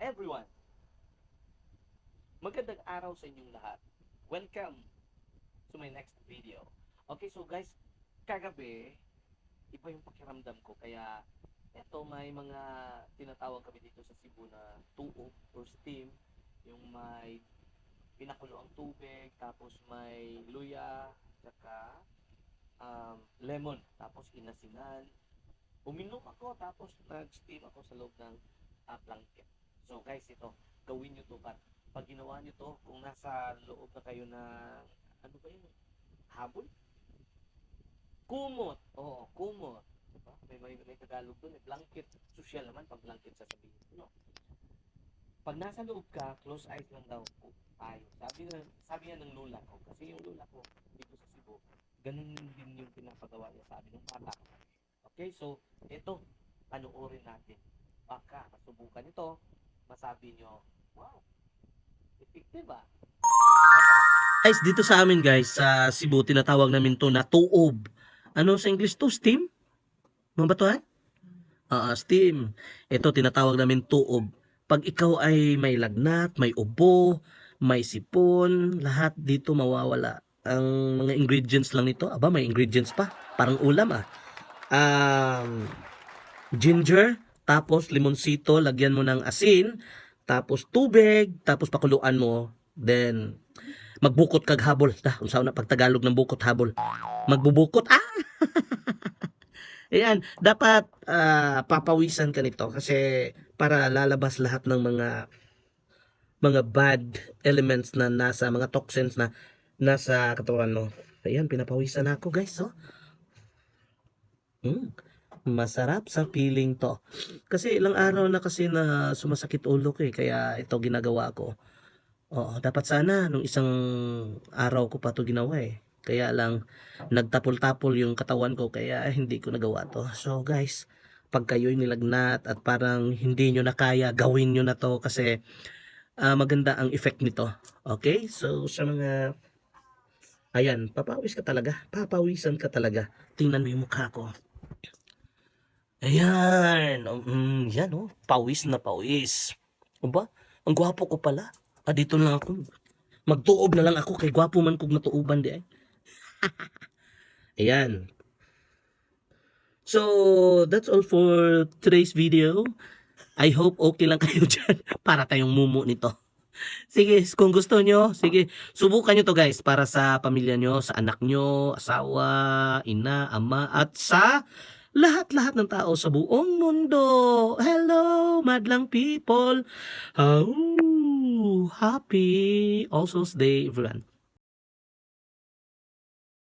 everyone. Magandang araw sa inyong lahat. Welcome to my next video. Okay, so guys, kagabi, iba yung pakiramdam ko. Kaya, eto may mga tinatawag kami dito sa Cebu na tuo or steam. Yung may pinakulo ang tubig, tapos may luya, tsaka lemon, tapos inasinan. Uminom ako, tapos nag-steam ako sa loob ng blanket. So guys, ito, gawin nyo to. Pag ginawa nyo to, kung nasa loob na kayo ng, ano ba yun? Habol? Kumot. Oo, kumot. Diba? May Tagalog doon. Blanket. Social naman pag blanket sasabihin. No? Pag nasa loob ka, close eyes lang daw po tayo. Sabi nga ng lola ko. Kasi yung lola ko dito sa Cebu, ganun din yung pinapagawa niya sa amin ng bata. Okay, so ito, panoorin natin. Baka masubukan ito, masabi nyo, wow, effective ba? Guys, dito sa amin guys, sa Cebu, tinatawag namin to na tuob. Ano sa English to? Steam? Mga ba to, ha? Steam. Ito, tinatawag namin tuob. Pag ikaw ay may lagnat, may ubo, may sipon, lahat dito mawawala. Ang mga ingredients lang nito, aba may ingredients pa. Parang ulam ginger, tapos limonsito, lagyan mo ng asin, tapos tubig, tapos pakuluan mo, then magbukot kag habol. Kung saan na pag Tagalog ng bukot habol. Magbubukot. Ayan, dapat papawisan ka nito kasi para lalabas lahat ng mga bad elements na nasa mga toxins na nasa katawan mo. Ayan, pinapawisan ako guys, oh. Masarap sa feeling to. Kasi ilang araw na kasi na sumasakit ulo ko kaya ito ginagawa ko. Oo, dapat sana nung isang araw ko pa to ginawa Kaya lang nagtapol-tapol yung katawan ko kaya hindi ko nagawa to. So guys, pag kayo'y nilagnat at parang hindi nyo na kaya, gawin nyo na to kasi maganda ang effect nito. Okay? So sa mga ayan, papawis ka talaga. Papawisan ka talaga. Tingnan mo yung mukha ko. Ayan. Yan pawis na pawis. Aba, ang gwapo ko pala. Dito lang ako. Magtuob na lang ako kay gwapo man kog natuuban di ay. Ayan. So, that's all for today's video. I hope okay lang kayo dyan para tayong mumu nito. Sige, kung gusto nyo, sige, subukan nyo to guys para sa pamilya nyo, sa anak nyo, asawa, ina, ama, at sa lahat-lahat ng tao sa buong mundo. Hello, madlang people. Happy All Souls Day, everyone.